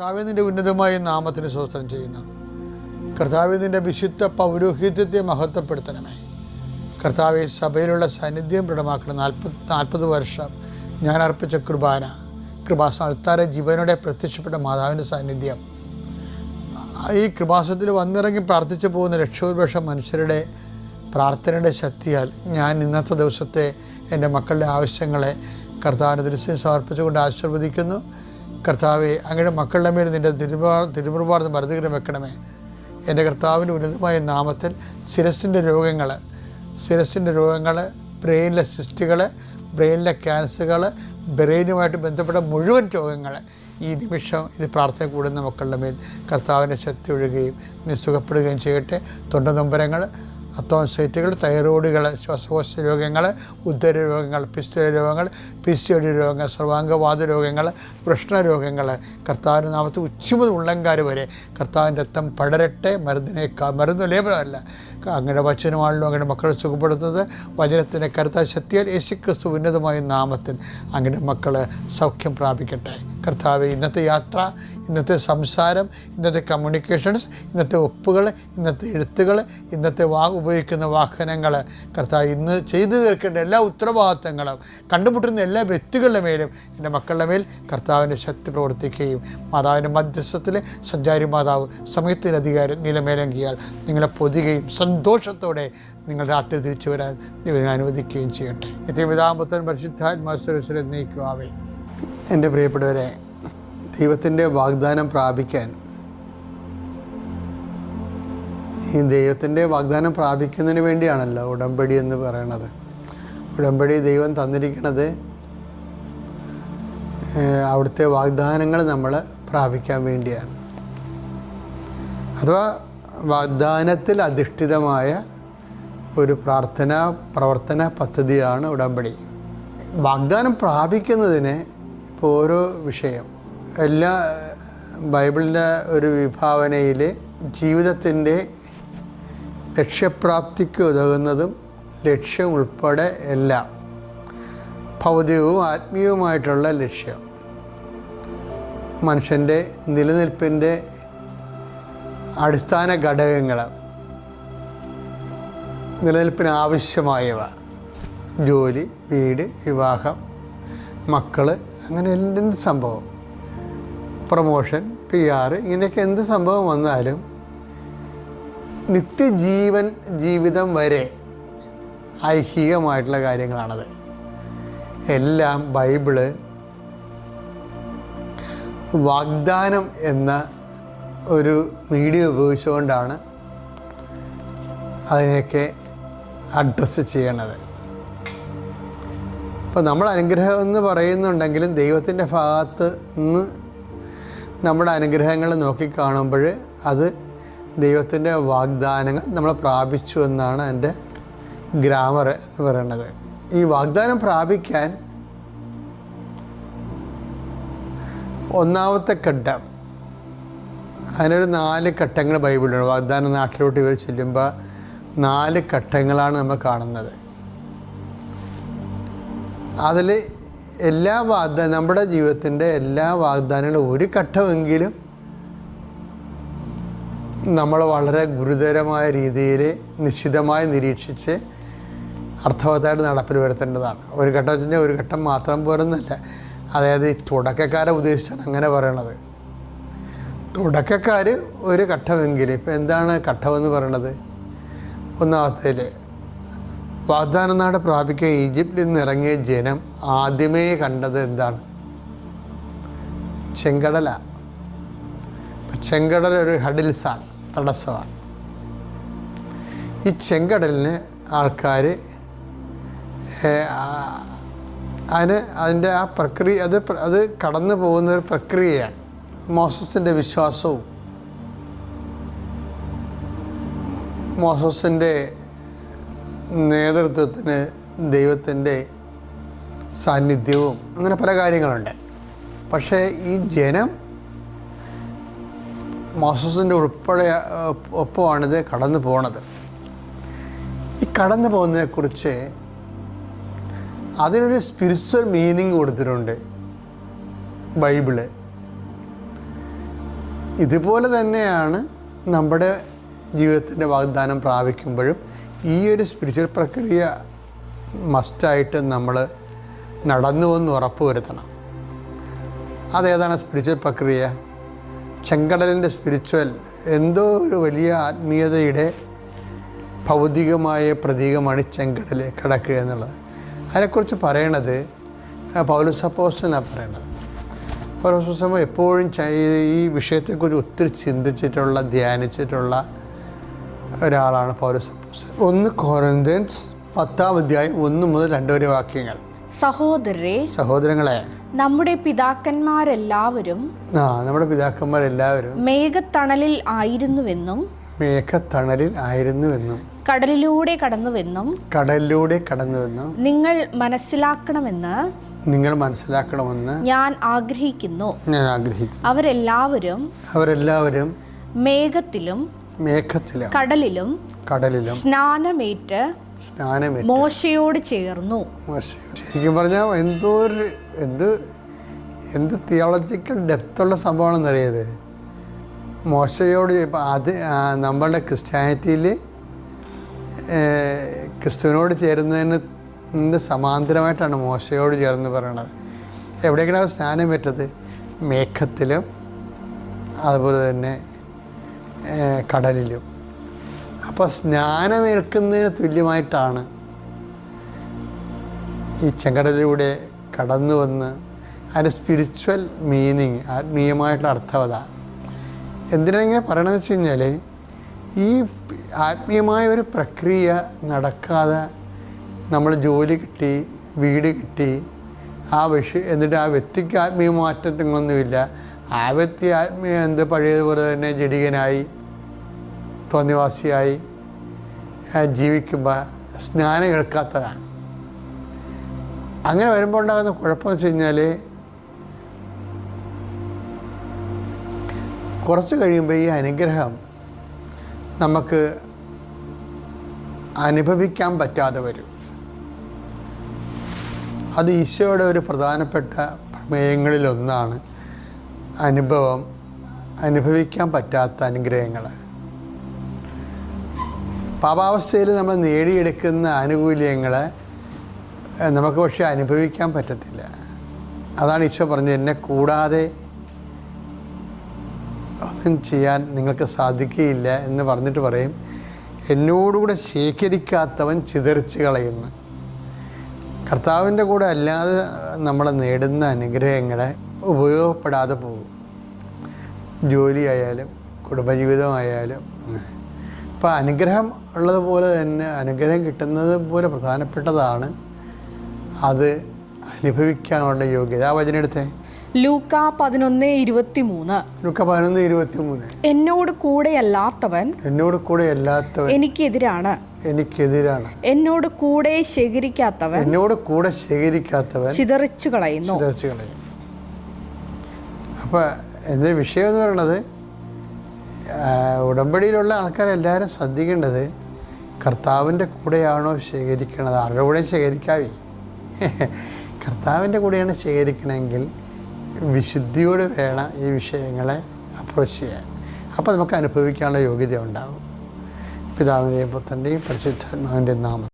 കർത്താവേ, നിൻ്റെ ഉന്നതമായ നാമത്തിന് സ്തോത്രം ചെയ്യുന്നു. കർത്താവേ, നിൻ്റെ വിശുദ്ധ പൗരോഹിത്യത്തെ മഹത്വപ്പെടുത്തണമേ. കർത്താവേ, സഭയിലുള്ള സാന്നിധ്യം ദൃഢമാക്കണം. 40 വർഷം ഞാൻ അർപ്പിച്ച കൃപാസനത്താരെ ജീവനോടെ പ്രത്യക്ഷപ്പെട്ട മാതാവിൻ്റെ സാന്നിധ്യം, ഈ കൃപാസനത്തിൽ വന്നിറങ്ങി പ്രാർത്ഥിച്ചു പോകുന്ന ലക്ഷോപലക്ഷം മനുഷ്യരുടെ പ്രാർത്ഥനയുടെ ശക്തിയാൽ ഞാൻ ഇന്നത്തെ ദിവസത്തെ എൻ്റെ മക്കളുടെ ആവശ്യങ്ങളെ കർത്താവിൻ്റെ ദൃശ്യം സമർപ്പിച്ചുകൊണ്ട് ആശീർവദിക്കുന്നു. കർത്താവെ, അങ്ങയുടെ മക്കളുടെ മേൽ നിൻ്റെ തിരുമുറുപാടുന്ന മരുന്നുകരം വെക്കണമേ. എൻ്റെ കർത്താവിൻ്റെ ഉന്നതമായ നാമത്തിൽ ശിരസിൻ്റെ രോഗങ്ങൾ, ബ്രെയിനിലെ സിസ്റ്റുകൾ, ബ്രെയിനിലെ ക്യാൻസറുകൾ, ബ്രെയിനുമായിട്ട് ബന്ധപ്പെട്ട മുഴുവൻ രോഗങ്ങൾ ഈ നിമിഷം ഇത് പ്രാർത്ഥന കൂടുന്ന മക്കളുടെ മേൽ കർത്താവിൻ്റെ ശക്തി ഒഴുകുകയും സുഖപ്പെടുകയും ചെയ്യട്ടെ. തൊണ്ടനൊമ്പരങ്ങൾ, അത്തോൺസൈറ്റുകൾ, തൈറോയിഡുകൾ, ശ്വാസകോശ രോഗങ്ങൾ, ഉദര രോഗങ്ങൾ, പിസ്തുല രോഗങ്ങൾ, PCOD രോഗങ്ങൾ, സർവാംഗവാത രോഗങ്ങൾ, വൃഷ്ണരോഗങ്ങൾ, കർത്താവിൻ്റെ നാമത്തിൽ ഉച്ചമുതൽ ഉള്ളങ്കാര് വരെ കർത്താവിൻ്റെ രക്തം പടരട്ടെ. മരുന്ന് ലേപനമല്ല, അങ്ങയുടെ വചനമാണല്ലോ അങ്ങയുടെ മക്കളെ സുഖപ്പെടുത്തുന്നത്. വചനത്തിൻ്റെ കരുത്തായ ശക്തിയാൽ യേശുക്രിസ്തു ഉന്നതമായ നാമത്തിൽ അങ്ങയുടെ മക്കൾ സൗഖ്യം പ്രാപിക്കട്ടെ. കർത്താവെ, ഇന്നത്തെ യാത്ര, ഇന്നത്തെ സംസാരം, ഇന്നത്തെ കമ്മ്യൂണിക്കേഷൻസ്, ഇന്നത്തെ ഒപ്പുകൾ, ഇന്നത്തെ എഴുത്തുകൾ, ഇന്നത്തെ ഉപയോഗിക്കുന്ന വാഹനങ്ങൾ, കർത്താവ് ഇന്ന് ചെയ്തു തീർക്കേണ്ട എല്ലാ ഉത്തരവാദിത്തങ്ങളും കണ്ടുമുട്ടുന്ന എല്ലാ വ്യക്തികളുടെ മേലും എൻ്റെ മക്കളുടെ മേൽ കർത്താവിൻ്റെ ശക്തി പ്രവർത്തിക്കുകയും മാതാവിൻ്റെ മധ്യസ്ഥത്തിൽ സഞ്ചാരി മാതാവ് സമയത്തിനധികാരം നിലമേലങ്കിയാൽ നിങ്ങളെ പൊതുകയും സന്തോഷത്തോടെ നിങ്ങൾ രാത്രി തിരിച്ചു വരാൻ ദൈവം അനുവദിക്കുകയും ചെയ്യട്ടെ. നിത്യപിതാപുത്രൻ പരിശുദ്ധാത്മാവിനെ നയിക്കുവാവേ. എൻ്റെ പ്രിയപ്പെട്ടവരെ, ദൈവത്തിൻ്റെ വാഗ്ദാനം പ്രാപിക്കാൻ, ഈ ദൈവത്തിൻ്റെ വാഗ്ദാനം പ്രാപിക്കുന്നതിന് വേണ്ടിയാണല്ലോ ഉടമ്പടി എന്ന് പറയണത്. ഉടമ്പടി ദൈവം തന്നിരിക്കുന്നത് അവിടുത്തെ വാഗ്ദാനങ്ങൾ നമ്മൾ പ്രാപിക്കാൻ വേണ്ടിയാണ്. അഥവാ വാഗ്ദാനത്തിൽ അധിഷ്ഠിതമായ ഒരു പ്രവർത്തന പദ്ധതിയാണ് ഉടമ്പടി. വാഗ്ദാനം പ്രാപിക്കുന്നതിന് ഇപ്പോൾ ഓരോ വിഷയം, എല്ലാ ബൈബിളിൻ്റെ ഒരു വിഭാവനയിൽ ജീവിതത്തിൻ്റെ ലക്ഷ്യപ്രാപ്തിക്ക് ഉതകുന്നതും ലക്ഷ്യം ഉൾപ്പെടെ എല്ലാം, ഭൗതികവും ആത്മീയവുമായിട്ടുള്ള ലക്ഷ്യം, മനുഷ്യൻ്റെ നിലനിൽപ്പിൻ്റെ അടിസ്ഥാന ഘടകങ്ങൾ, നിലനിൽപ്പിന് ആവശ്യമായവ, ജോലി, വീട്, വിവാഹം, മക്കൾ, അങ്ങനെ എന്ത് സംഭവം, പ്രൊമോഷൻ, PR, ഇങ്ങനെയൊക്കെ എന്ത് സംഭവം വന്നാലും ജീവിതം വരെ ഐഹികമായിട്ടുള്ള കാര്യങ്ങളാണത്. എല്ലാം ബൈബിള് വാഗ്ദാനം എന്ന ഒരു മീഡിയ ഉപയോഗിച്ചുകൊണ്ടാണ് അതിനെയൊക്കെ അഡ്രസ്സ് ചെയ്യണത്. ഇപ്പോൾ നമ്മൾ അനുഗ്രഹം എന്ന് പറയുന്നുണ്ടെങ്കിലും ദൈവത്തിൻ്റെ ഭാഗത്ത് നിന്ന് നമ്മുടെ അനുഗ്രഹങ്ങൾ നോക്കിക്കാണുമ്പോൾ അത് ദൈവത്തിൻ്റെ വാഗ്ദാനങ്ങൾ നമ്മൾ പ്രാപിച്ചു എന്നാണ് എൻ്റെ ഗ്രാമർ എന്ന് പറയുന്നത്. ഈ വാഗ്ദാനം പ്രാപിക്കാൻ ഒന്നാമത്തെ ഘട്ടം, അതിനൊരു 4 ഘട്ടങ്ങൾ ബൈബിളിലുണ്ട്. വാഗ്ദാന നാട്ടിലോട്ട് ഇവർ ചെല്ലുമ്പോൾ 4 ഘട്ടങ്ങളാണ് നമ്മൾ കാണുന്നത്. അതിൽ എല്ലാ നമ്മുടെ ജീവിതത്തിൻ്റെ എല്ലാ വാഗ്ദാനങ്ങളും ഒരു ഘട്ടമെങ്കിലും നമ്മൾ വളരെ ഗുരുതരമായ രീതിയിൽ നിശ്ചിതമായി നിരീക്ഷിച്ച് അർത്ഥവത്തായിട്ട് നടപ്പിൽ വരുത്തേണ്ടതാണ്. ഒരു ഘട്ടം വെച്ചാൽ ഒരു ഘട്ടം മാത്രം പോരെന്നല്ല. അതായത് ഈ തുടക്കക്കാരെ ഉദ്ദേശിച്ചാണ് അങ്ങനെ പറയണത്. തുടക്കക്കാർ ഒരു ഘട്ടമെങ്കിലും, ഇപ്പം എന്താണ് ഘട്ടമെന്ന് പറയണത്? ഒന്നാമത്തേൽ വാഗ്ദാന നാട് പ്രാപിക്കുക ഈജിപ്തിൽ നിന്ന് ഇറങ്ങിയ ജനം ആദ്യമേ കണ്ടത് എന്താണ്? ചെങ്കടല. ചെങ്കടൽ ഒരു ഹഡിൽസാണ്, തടസ്സമാണ്. ഈ ചെങ്കടലിന് ആൾക്കാർ അതിൻ്റെ ആ പ്രക്രിയ, അത് കടന്നു പോകുന്നൊരു പ്രക്രിയയാണ്. മോസസിൻ്റെ വിശ്വാസവും മോസസിൻ്റെ നേതൃത്വത്തിന് ദൈവത്തിൻ്റെ സാന്നിധ്യവും അങ്ങനെ പല കാര്യങ്ങളുണ്ട്. പക്ഷേ ഈ ജനം മോസസിൻ്റെ ഉൾപ്പെടെ ഒപ്പമാണിത് കടന്നു പോണത്. ഈ കടന്നു പോകുന്നതിനെക്കുറിച്ച് അതിനൊരു സ്പിരിച്വൽ മീനിങ് കൊടുത്തിട്ടുണ്ട് ബൈബിള്. ഇതുപോലെ തന്നെയാണ് നമ്മുടെ ജീവിതത്തിൻ്റെ വാഗ്ദാനം പ്രാപിക്കുമ്പോഴും ഈ ഒരു സ്പിരിച്വൽ പ്രക്രിയ മസ്റ്റായിട്ട് നമ്മൾ നടന്നുവെന്ന് ഉറപ്പ് വരുത്തണം. അതേതാണ് സ്പിരിച്വൽ പ്രക്രിയ? ചെങ്കടലിൻ്റെ സ്പിരിച്വൽ എന്തോ ഒരു വലിയ ആത്മീയതയുടെ ഭൗതികമായ പ്രതീകമാണ് ചെങ്കടൽ കിടക്കുക എന്നുള്ളത്. അതിനെക്കുറിച്ച് പറയണത് പൗലോസ് അപ്പോസ്തലനാണ് പറയണത്. പൗലോസ് അപ്പോസ്തലൻ എപ്പോഴും ഈ വിഷയത്തെക്കുറിച്ച് ഒത്തിരി ചിന്തിച്ചിട്ടുള്ള ധ്യാനിച്ചിട്ടുള്ള ഒരാളാണ് പൗലോസ് അപ്പോസ്തലൻ. 1 കൊരിന്ത്യൻസ് 10-ാം അധ്യായം 1 മുതൽ 2 വരെ വാക്യങ്ങൾ. സഹോദരങ്ങളെ, നമ്മുടെ പിതാക്കന്മാരെല്ലാവരും മേഘത്തണലിൽ ആയിരുന്നുവെന്നും കടലിലൂടെ കടന്നുവെന്നും നിങ്ങൾ മനസ്സിലാക്കണമെന്ന് ഞാൻ ആഗ്രഹിക്കുന്നു. അവരെല്ലാവരും മേഘത്തിലും കടലിലും സ്നാനമേറ്റ് മോശയോട് ചേർന്നു. ശരിക്കും പറഞ്ഞാൽ എന്ത് തിയോളജിക്കൽ ഡെപ്തുള്ള സംഭവമാണെന്നറിയത്. മോശയോട് അത് നമ്മളുടെ ക്രിസ്ത്യാനിറ്റിയിൽ ക്രിസ്തുവിനോട് ചേരുന്നതിന് സമാന്തരമായിട്ടാണ് മോശയോട് ചേർന്ന് പറയണത്. എവിടേക്കാണ് സ്നാനം പറ്റത്? മേഘത്തിലും അതുപോലെ തന്നെ കടലിലും. അപ്പോൾ സ്നാനമേൽക്കുന്നതിന് തുല്യമായിട്ടാണ് ഈ ചെങ്കടലിലൂടെ കടന്നു വന്ന് അതിൻ്റെ സ്പിരിച്വൽ മീനിങ്, ആത്മീയമായിട്ടുള്ള അർത്ഥവത. എന്തിനാണ് ഇങ്ങനെ പറയണമെന്ന് വെച്ച് കഴിഞ്ഞാൽ, ഈ ആത്മീയമായ ഒരു പ്രക്രിയ നടക്കാതെ നമ്മൾ ജോലി കിട്ടി, വീട് കിട്ടി, എന്നിട്ട് ആ വ്യക്തിക്ക് ആത്മീയ മാറ്റങ്ങളൊന്നുമില്ല. ആ വ്യക്തി പഴയതുപോലെ തന്നെ ജഡികനായി തോന്നിവാസിയായി ജീവിക്കുമ്പോൾ സ്നാനം കേൾക്കാത്തതാണ്. അങ്ങനെ വരുമ്പോൾ ഉണ്ടാകുന്ന കുഴപ്പമെന്ന് വെച്ച് കഴിഞ്ഞാൽ, കുറച്ച് കഴിയുമ്പോൾ ഈ അനുഗ്രഹം നമുക്ക് അനുഭവിക്കാൻ പറ്റാതെ വരും. അത് ഈശോയുടെ ഒരു പ്രധാനപ്പെട്ട പ്രമേയങ്ങളിലൊന്നാണ് അനുഭവിക്കാൻ പറ്റാത്ത അനുഗ്രഹങ്ങൾ. പാപാവസ്ഥയിൽ നമ്മൾ നേടിയെടുക്കുന്ന ആനുകൂല്യങ്ങൾ നമുക്ക് പക്ഷേ അനുഭവിക്കാൻ പറ്റത്തില്ല. അതാണ് ഈശോ പറഞ്ഞത്, എന്നെ കൂടാതെ ഒന്നും ചെയ്യാൻ നിങ്ങൾക്ക് സാധിക്കുകയില്ല എന്ന് പറഞ്ഞിട്ട് പറയും, എന്നോടുകൂടെ ശേഖരിക്കാത്തവൻ ചിതറിച്ച് കളയുന്നു. കർത്താവിൻ്റെ കൂടെ അല്ലാതെ നമ്മൾ നേടുന്ന അനുഗ്രഹങ്ങളെ ഉപയോഗപ്പെടാതെ പോകും. ജോലിയായാലും കുടുംബജീവിതമായാലും. അപ്പോൾ അനുഗ്രഹം ഉള്ളതുപോലെ തന്നെ അനുഗ്രഹം കിട്ടുന്നത് പോലെ പ്രധാനപ്പെട്ടതാണ് അത് അനുഭവിക്കാനുള്ള യോഗ്യത. ആ വചനം എടുത്തേ, ലൂക്ക 11:23. എന്നോട് കൂടെയല്ലാത്തവൻ എനിക്കെതിരാണ്. എന്നോട് കൂടെ ശേഖരിക്കാത്തവൻ ചിതറിച്ചു കളയുന്നു. അപ്പോൾ എൻ്റെ വിഷയം എന്ന് പറയുന്നത്, ഉടമ്പടിയിലുള്ള ആൾക്കാരെല്ലാവരും ശ്രദ്ധിക്കേണ്ടത് കർത്താവിൻ്റെ കൂടെയാണോ ശേഖരിക്കണത്. ആരുടെ കൂടെ ശേഖരിക്കാവേ? കർത്താവിൻ്റെ കൂടെയാണ് ശേഖരിക്കണമെങ്കിൽ വിശുദ്ധിയോട് വേണം ഈ വിഷയങ്ങളെ അപ്രോച്ച് ചെയ്യാൻ. അപ്പോൾ നമുക്ക് അനുഭവിക്കാനുള്ള യോഗ്യത ഉണ്ടാകും. പിതാവിൻ്റെയും പുത്രൻ്റെയും പരിശുദ്ധാത്മാവിൻ്റെയും നാമം.